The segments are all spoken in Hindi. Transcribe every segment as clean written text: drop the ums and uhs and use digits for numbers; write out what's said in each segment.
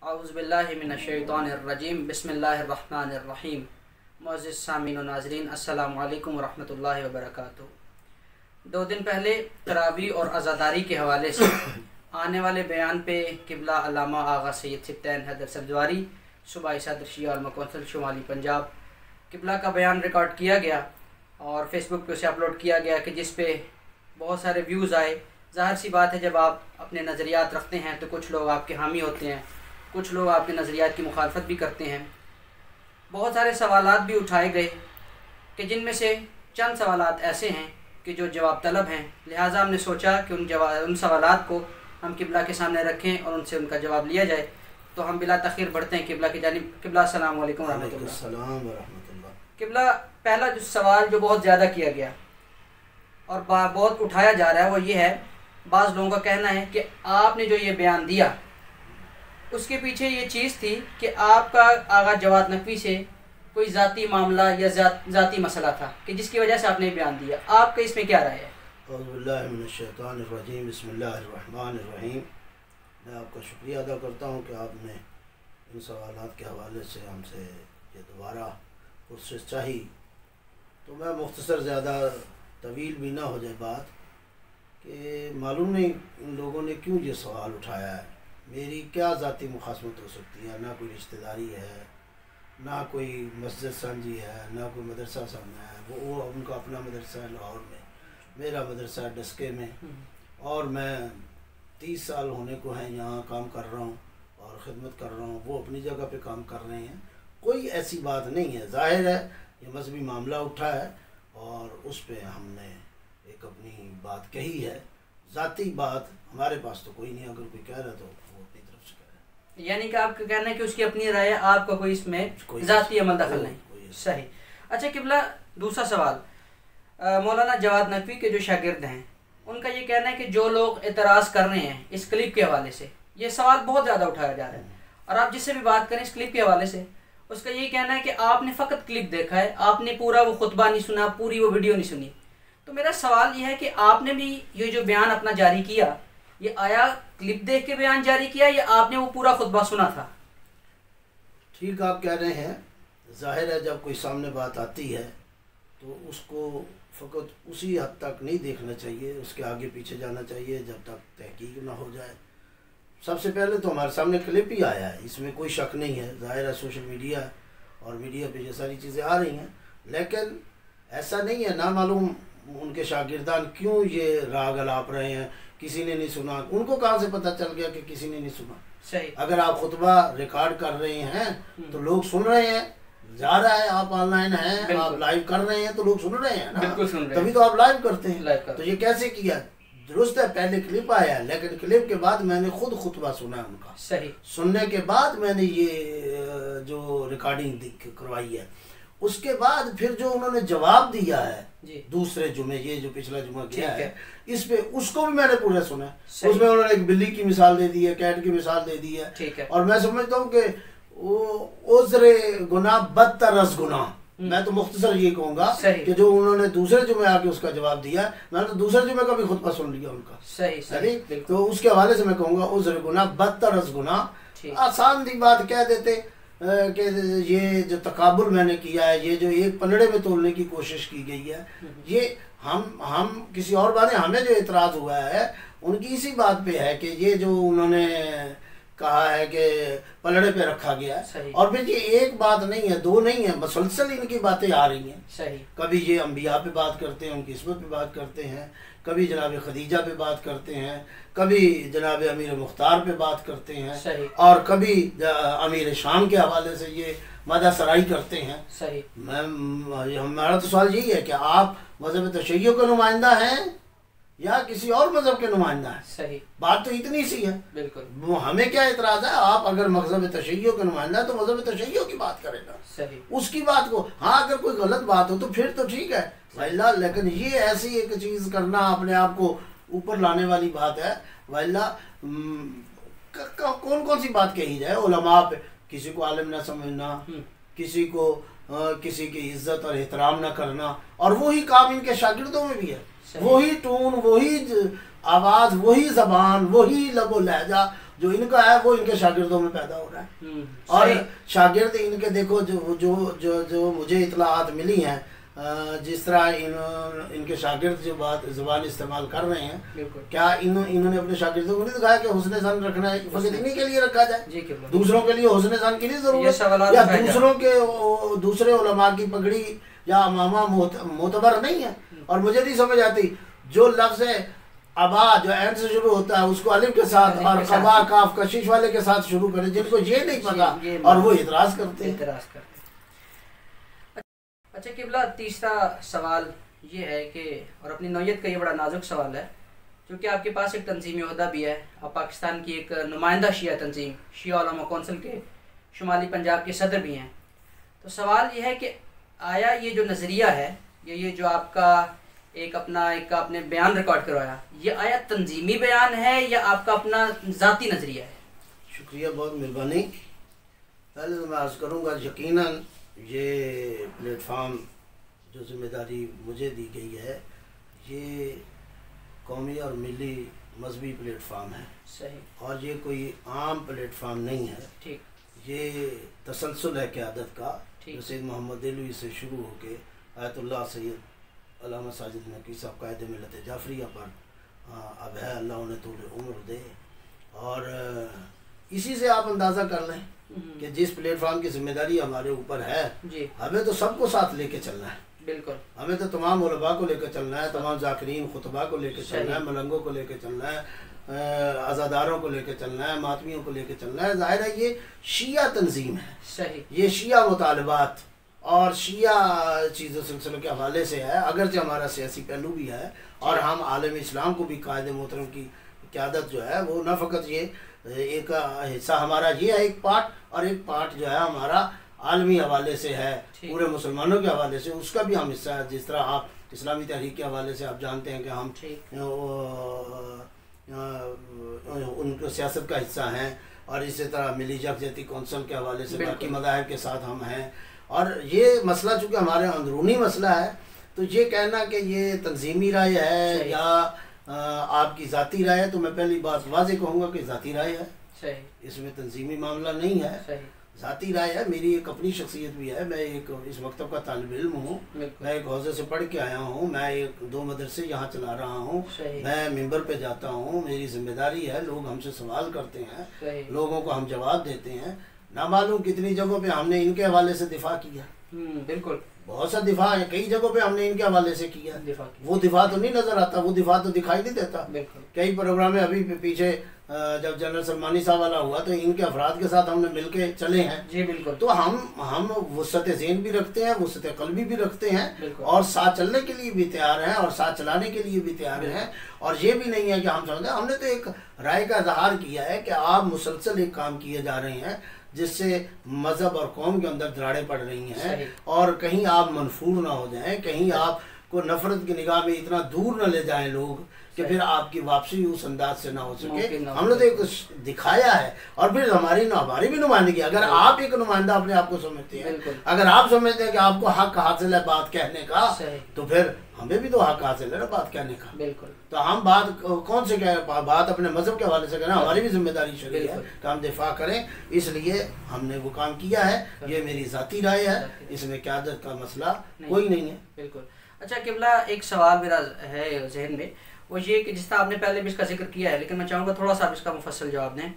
औज़ुबिल्लाहिमिनश्शैतानिर्रजीम बिस्मिल्लाहिर्रहमानिर्रहीम। मुअज़्ज़िज़ सामीन व नाज़रीन, अस्सलामु अलैकुम व रहमतुल्लाहि व बरकातुहू। 2 दिन पहले तरावी और अज़ादारी के हवाले से आने वाले बयान पे क़िबला अल्लामा आगा सैयद सिब्तैन हैदर सब्ज़वारी सूबाई सदर शिया अल कौंसिल शुमाली पंजाब क़िबला का बयान रिकॉर्ड किया गया और फेसबुक पे उसे अपलोड किया गया कि जिस पे बहुत सारे व्यूज़ आए। ज़ाहिर सी बात है, जब आप अपने नज़रियात रखते हैं तो कुछ लोग आपके हामी होते हैं, कुछ लोग आपके नज़रियात की मुखालफत भी करते हैं। बहुत सारे सवालात भी उठाए गए कि जिनमें से चंद सवालात ऐसे हैं कि जो जवाब तलब हैं, लिहाजा हमने सोचा कि उन सवालात को हम क़िबला के सामने रखें और उनसे उनका जवाब लिया जाए। तो हम बिला तख़ीर बढ़ते हैं क़िबला की जानिब। क़िबला अस्सलामु अलैकुम रहमतुल्लाह। क़िबला, पहला जो सवाल जो बहुत ज़्यादा किया गया और बहुत उठाया जा रहा है वो ये है, बाज़ लोगों का कहना है कि आपने जो ये बयान दिया उसके पीछे ये चीज़ थी कि आपका आगा जवाद नकवी से कोई ज़ाती मामला या ज़ाती मसला था कि जिसकी वजह से आपने बयान दिया। आपका इसमें क्या राय है? औज़ुबिल्लाहिमिनश्शैतानिर्रजीम बिस्मिल्लाहिर्रहमानिर्रहीम। मैं आपका शुक्रिया अदा करता हूँ कि आपने इन सवालात के हवाले से हमसे ये दोबारा पुरसश चाही। तो मैं मुख्तसर, ज़्यादा तवील भी ना हो जाए बात, कि मालूम नहीं इन लोगों ने क्यों ये सवाल उठाया है। मेरी क्या ज़ाती मुखासमत हो सकती है? ना कोई रिश्तेदारी है, ना कोई मस्जिद साझी है, ना कोई मदरसा साझा है। वो उनका अपना मदरसा है लाहौर में, मेरा मदरसा है डस्के में, और मैं 30 साल होने को हैं यहाँ काम कर रहा हूँ और ख़िदमत कर रहा हूँ। वो अपनी जगह पे काम कर रहे हैं, कोई ऐसी बात नहीं है। ज़ाहिर है ये मजहबी मामला उठा है और उस पर हमने एक अपनी बात कही है। ज़ाती बात हमारे पास तो कोई नहीं, अगर कोई कह रहा तो वो अपनी तरफ से कह रहा है। यानी कि आपका कहना है कि उसकी अपनी राय है, आपका कोई इसमें ज़ाती अमल दखल नहीं। सही। अच्छा क़िबला, दूसरा सवाल, मौलाना जवाद नकवी के जो शागिर्द हैं उनका ये कहना है कि जो लोग एतराज़ कर रहे हैं इस क्लिप के हवाले से, ये सवाल बहुत ज़्यादा उठाया जा रहा है और आप जिससे भी बात करें इस क्लिप के हवाले से, उसका यही कहना है कि आपने फ़कत क्लिप देखा है, आपने पूरा वो खुतबा नहीं सुना, पूरी वो वीडियो नहीं सुनी। तो मेरा सवाल ये है कि आपने भी ये जो बयान अपना जारी किया, ये आया क्लिप देख के बयान जारी किया या आपने वो पूरा खुतबा सुना था? ठीक आप कह रहे हैं। जाहिर है जब कोई सामने बात आती है तो उसको फ़कत उसी हद तक नहीं देखना चाहिए, उसके आगे पीछे जाना चाहिए जब तक तहकीक ना हो जाए। सबसे पहले तो हमारे सामने क्लिप ही आया है, इसमें कोई शक नहीं है। ज़ाहिर है सोशल मीडिया है और मीडिया पे ये सारी चीज़ें आ रही हैं, लेकिन ऐसा नहीं है ना मालूम उनके शागिर्दान क्यों ये राग अलाप रहे हैं। किसी ने नहीं सुना, उनको कहाँ से पता चल गया कि किसी ने नहीं सुना? सही। अगर आप खुतबा रिकॉर्ड कर रहे हैं तो लोग सुन रहे हैं, जा रहा है, आप ऑनलाइन हैं, आप लाइव कर रहे हैं तो लोग सुन रहे हैं ना, बिल्कुल सुन रहे हैं। तभी तो आप लाइव करते हैं। तो ये कैसे किया? दुरुस्त है, पहले क्लिप आया, लेकिन क्लिप के बाद मैंने खुद खुतबा सुना है उनका। सही। सुनने के बाद मैंने ये जो रिकॉर्डिंग करवाई है, उसके बाद फिर जो उन्होंने जवाब दिया है दूसरे जुमे, ये जो पिछला जुमा किया है, इस पे उसको भी मैंने पूरा सुना। उसमें उन्होंने एक बिल्ली की मिसाल दे दी है, कैट की मिसाल दे दी है, और मैं समझता हूँ कि उज़्र गुनाह बदतर गुनाह। मैं तो मुख्तसर ये कहूँगा कि जो उन्होंने दूसरे जुमे आके उसका जवाब दिया, मैंने तो दूसरे जुमे का भी खुतबा सुन लिया उनका। सही। तो उसके हवाले से मैं कहूँगा उज़्र गुनाह बदतर गुनाह। आसान सी बात कह देते कि ये जो तकाबुल मैंने किया है, ये जो एक पलड़े में तोड़ने की कोशिश की गई है, ये हम किसी और बात है। हमें जो इतराज़ हुआ है उनकी इसी बात पे है कि ये जो उन्होंने कहा है कि पलड़े पे रखा गया है, और फिर ये एक बात नहीं है, दो नहीं है, मसलसल इनकी बातें आ रही हैं। सही। कभी ये अम्बिया पे बात करते हैं, उनकी इस्मत पे बात करते हैं, कभी जनाब खदीजा पे बात करते हैं, कभी जनाब अमीर मुख्तार पे बात करते हैं, और कभी अमीर शाम के हवाले से ये मदा सराई करते हैं। सही। हमारा तो सवाल यही है कि आप मजहब तशय्यो के नुमाइंदा हैं या किसी और मजहब के नुमाइंदा है? सही। बात तो इतनी सी है। बिल्कुल। हमें क्या इतराज है? आप अगर मजहब तशय्यो के नुमाइंदा है तो मजहब तशय्यो की बात करेगा। सही। उसकी बात को, हाँ अगर कोई गलत बात हो तो फिर तो ठीक है वल्ला, लेकिन ये ऐसी एक चीज करना अपने आप को ऊपर लाने वाली बात है वल्ला। कौन कौन सी बात कही जाए उलमा पे? किसी को आलिम ना समझना, किसी को किसी की इज्जत और एहतराम ना करना, और वही काम इनके शागिर्दों में भी है। वही टून, वही आवाज़, वही ज़बान, वही लबो लहजा, जो इनका है वो इनके शागिर्दों में पैदा हो रहा है। और शागिर्द इनके देखो जो जो जो जो मुझे इतलात मिली हैं, जिस तरह इनके शागिर्द जो बात ज़ुबान इस्तेमाल कर रहे हैं, क्या इन्होंने अपने शागिर्दों को नहीं दिखाया कि हुस्न ज़न रखना है फकत इन्हीं के लिए रखा जाए, दूसरों के लिए हुस्न ज़न की नहीं ज़रूरत, या दूसरों के दूसरे उलमा की पगड़ी या अमामा मोतबर नहीं है। और मुझे नहीं समझ आती जो लफ्ज़ अबा जो ऐन से शुरू होता है उसको अलिफ के साथ और कबा काफ कशिश वाले के साथ शुरू करें, जिनको ये नहीं पता और वो इतराज़ करते हैं। अच्छा किबला, तीसरा सवाल ये है कि, और अपनी नौयत का ये बड़ा नाजुक सवाल है, क्योंकि आपके पास एक तंजीमी ओहदा भी है, आप पाकिस्तान की एक नुमाइंदा शिया तंजीम शिया उलमा कौंसिल के शुमाली पंजाब के सदर भी हैं। तो सवाल ये है कि आया ये जो नज़रिया है, ये जो आपका एक आपने बयान रिकॉर्ड करवाया, ये आया तंजीमी बयान है या आपका अपना ज़ाती नज़रिया है? शुक्रिया, बहुत मेहरबानी। पहले तो मैं अर्ज़ करूँगा, यकीनन ये प्लेटफार्म जो जिम्मेदारी मुझे दी गई है, ये कौमी और मिली मजहबी प्लेटफार्म है। सही। और ये कोई आम प्लेटफार्म नहीं है। ठीक। ये तसलसल है क़यादत का, जो सैयद मोहम्मद देलवी से शुरू होकर आयतुल्लाह सैयद अल्लामा साजिद नकी साहब कायद मिलत जाफरिया पर अब है, अल्लाह उन्हें थोड़ी उम्र दे। और इसी से आप अंदाज़ा कर लें कि जिस प्लेटफार्म की जिम्मेदारी हमारे ऊपर है, हमें तो सबको साथ लेके चलना है। बिल्कुल, हमें तो तमाम उलमा को लेकर चलना है, तमाम ज़ाकिरीन खुतबा को लेकर चलना है, मलंगों को लेकर चलना है, आज़ादारों को लेकर चलना है, मातमियों को लेकर चलना है। ज़ाहिर है ये शिया तंजीम है। सही। ये शिया मुतालबात और शिया चीज़ों सिलसिलों के हवाले से है, अगरचे हमारा सियासी पहलू भी है और हम आलम इस्लाम को भी कायदे मोहतरम की क़यादत जो है वो न फ़कत ये एक हिस्सा हमारा ये है एक पार्ट, और एक पार्ट जो है हमारा आलमी हवाले से है, पूरे मुसलमानों के हवाले से उसका भी हम हिस्सा है। जिस तरह आप इस्लामी तहरीक के हवाले से आप जानते हैं कि हम उनके सियासत का हिस्सा हैं, और इसी तरह मिली यकजहती कौंसिल के हवाले से बाकी मज़ाहिब के साथ हम हैं। और ये मसला चूँकि हमारे अंदरूनी मसला है, तो ये कहना कि ये तंजीमी राय है या आपकी ज़ाती राय है, तो मैं पहली बात वाज़ेह कहूँगा कि ज़ाती राय है। सही। इसमें तंजीमी मामला नहीं है। सही। ज़ाती राय है, मेरी एक अपनी शख्सियत भी है। मैं एक इस मकतब का तालिब इल्म हूँ, मैं एक हौज़े से पढ़ के आया हूँ, मैं एक 2 मदरसे यहाँ चला रहा हूँ, मैं मिंबर पे जाता हूँ, मेरी जिम्मेदारी है, लोग हमसे सवाल करते हैं, लोगों को हम जवाब देते हैं। ना मालूम कितनी जगहों पे हमने इनके हवाले से दिफा किया। बिल्कुल, बहुत सा दिफा है, कई जगहों पे हमने इनके हवाले से किया। वो दिफा तो नहीं नजर आता, वो दिफा तो दिखाई नहीं देता। कई प्रोग्राम में अभी पीछे जब जनरल सलमानी साहब वाला हुआ तो इनके अफराद के साथ हमने मिलके चले हैं। जी बिल्कुल। तो हम वुसअत ज़हन भी रखते हैं, वुसअत क़ल्बी भी रखते हैं, और साथ चलने के लिए भी तैयार हैं और साथ चलाने के लिए भी तैयार हैं। और ये भी नहीं है कि हम समझते, हमने तो एक राय का इज़हार किया है कि आप मुसलसल एक काम किए जा रहे हैं जिससे मज़हब और कौम के अंदर दरारें पड़ रही हैं, और कहीं आप मनफूर ना हो जाएं, कहीं आपको नफरत की निगाह में इतना दूर न ले जाएं लोग कि फिर आपकी वापसी उस अंदाज से ना हो सके। हमने तो एक दिखाया है, और फिर हमारी भी नुमाइंदगी। अगर आप एक नुमाइंदा अपने आप को समझते हैं, अगर आप समझते हैं कि आपको हक हासिल है बात कहने का, तो फिर हमें भी तो हक हासिल है ना बात कहने का। बिल्कुल। तो हम बात कौन से कह, बात अपने मजहब के हवाले से करना हमारी भी जिम्मेदारी शरीय है कि हम दिफा करें, इसलिए हमने वो काम किया है। ये मेरी ज़ाती राय है, इसमें क़यादत का मसला कोई नहीं है। बिल्कुल। अच्छा किबला, एक सवाल मेरा है जहन में, वो ये कि जिस तरह आपने पहले भी इसका जिक्र किया है, लेकिन मैं चाहूँगा थोड़ा सा इसका मुफस्सल जवाब दें।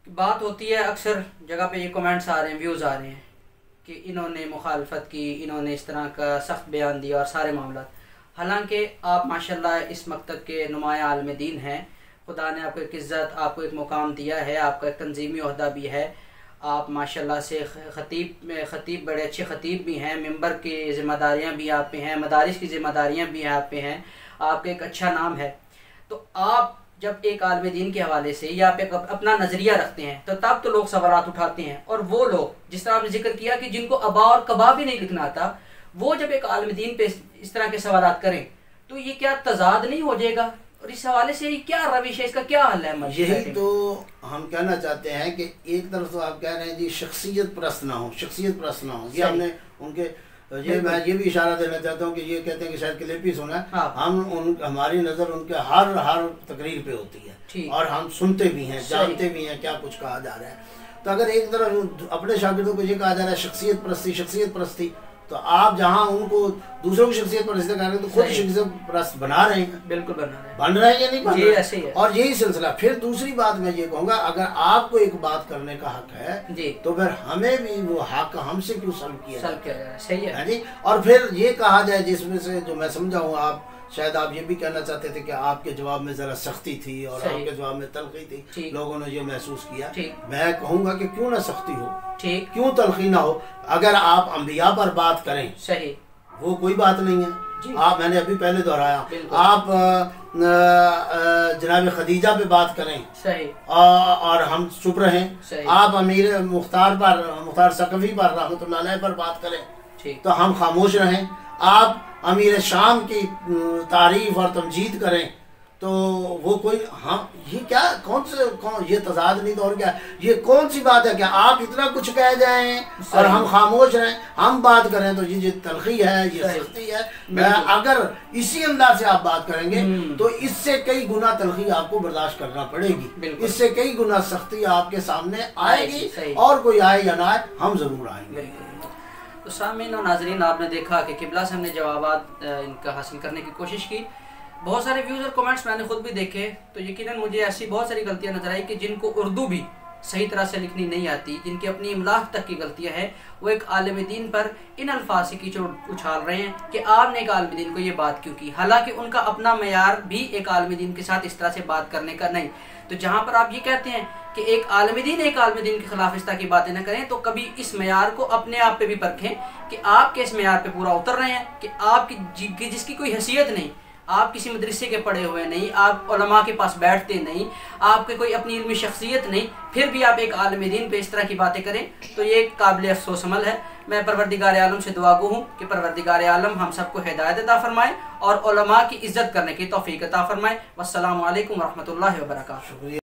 बात होती है अक्सर जगह पे ये कमेंट्स आ रहे हैं, व्यूज़ आ रहे हैं कि इन्होंने मुखालफत की, इन्होंने इस तरह का सख्त बयान दिया और सारे मामला। हालांकि आप माशाल्लाह इस मकतब के नुमाया आलम दीन हैं, खुदा ने आपको एक इज़्ज़त, आपको एक मुकाम दिया है, आपका एक तंजीमी ओहदा भी है, आप माशाल्लाह से ख़तीब बड़े अच्छे ख़तीब भी हैं, मिंबर की ज़िम्मेदारियाँ भी आप पे हैं, मदारिस की ज़िम्मेदारियाँ भी आप पे हैं, आपका एक अच्छा नाम है। तो आप जब एक आलम दीन के हवाले से या आप एक अपना नज़रिया रखते हैं, तो तब तो लोग सवालात उठाते हैं, और वो लोग जिस तरह आपने जिक्र किया कि जिनको अबा और कबा भी नहीं लिखना आता, वो जब एक आलम दीन पे इस तरह के सवालात करें, तो ये क्या तजाद नहीं हो जाएगा? और इस हवाले से क्या रविश है, इसका क्या हल है? यही तो हम कहना चाहते हैं कि एक तरफ तो आप कह रहे हैं जी शख्सियत परस्त ना हो, शख्सियत परस्त ना हो, ये हमने उनके तो ये मैं ये भी इशारा देना चाहता हूँ कि ये कहते हैं कि शायद क्लिप ही सुना है। हाँ। हमारी नज़र उनके हर तकरीर पे होती है और हम सुनते भी हैं, जानते भी हैं क्या कुछ कहा जा रहा है। तो अगर एक तरफ अपने शागिर्दों को ये कहा जा रहा है शख्सियत परस्ती, तो आप जहाँ उनको दूसरों की शख्सियत परस्ती कर रहे हैं तो खुद शख्सियत परस्त बना रहे हैं। बिल्कुल बन रहे हैं या नहीं बन रहे ऐसे ही है। और यही सिलसिला। फिर दूसरी बात मैं ये कहूँगा, अगर आपको एक बात करने का हक है जी, तो फिर हमें भी वो हक हमसे क्यों सल्ब किया जाए। सही है जी। और फिर ये कहा जाए, जिसमें से जो मैं समझा हूँ आप शायद आप ये भी कहना चाहते थे कि आपके जवाब में जरा सख्ती थी और आपके जवाब में तलखी थी, लोगों ने ये महसूस किया। मैं कहूँगा कि क्यों ना सख्ती हो, क्यों तलखी ना हो, अगर आप अंबिया पर बात करें सही, वो कोई बात नहीं है। आप, मैंने अभी पहले दोहराया, आप जनाब खदीजा पे बात करें सही और हम चुप रहें, आप अमीर मुख्तार सकवी पर रहमतुल्लाह अलैह पर बात करें तो हम खामोश रहें, आप अमीर शाम की तारीफ और तमजीद करें तो वो कोई, हाँ ये क्या कौन ये तजाद नहीं तो और क्या, ये कौन सी बात है? क्या आप इतना कुछ कह जाएं और हम खामोश रहें, हम बात करें तो ये तलखी है, ये सख्ती है। अगर इसी अंदाज से आप बात करेंगे तो इससे कई गुना तलखी आपको बर्दाश्त करना पड़ेगी, इससे कई गुना सख्ती आपके सामने आएगी, और कोई आए या ना आए हम जरूर आएंगे। तो सामीन और नाजरीन, आपने देखा कि किबला से हमने जवाबात इनका हासिल करने की कोशिश की। बहुत सारे व्यूज़ और कमेंट्स मैंने खुद भी देखे, तो यकीनन मुझे ऐसी बहुत सारी गलतियां नजर आई कि जिनको उर्दू भी सही तरह से लिखनी नहीं आती, जिनकी अपनी इमलाक तक की गलतियां हैं, वो एक आलिम दीन पर इन अल्फाज से कीचड़ उछाल रहे हैं कि आपने एक आलिम दीन को ये बात क्यों की, हालांकि उनका अपना मयार भी एक आलिम दीन के साथ इस तरह से बात करने का नहीं। तो जहाँ पर आप ये कहते हैं कि एक आलिम दीन के खिलाफ इस तरह की बातें न करें, तो कभी इस मयार को अपने आप पे भी परखें कि आप किस मयार पे पूरा उतर रहे हैं, कि आपकी जिसकी कोई हैसियत नहीं, आप किसी मदरसे के पढ़े हुए नहीं, आप उलमा के पास बैठते नहीं, आपके कोई अपनी इल्मी शख्सियत नहीं, फिर भी आप एक आलिम दीन पे इस तरह की बातें करें, तो ये काबिल अफसोस अमल है। मैं परवरदिगार आलम से दुआ गो हूँ कि परवरदिगार आलम हम सबको हिदायत अता फरमाए और उलमा की इज्जत करने की तौफीक अता फरमाए। वस्सलामु अलैकुम व रहमतुल्लाहि व बरकातुहू।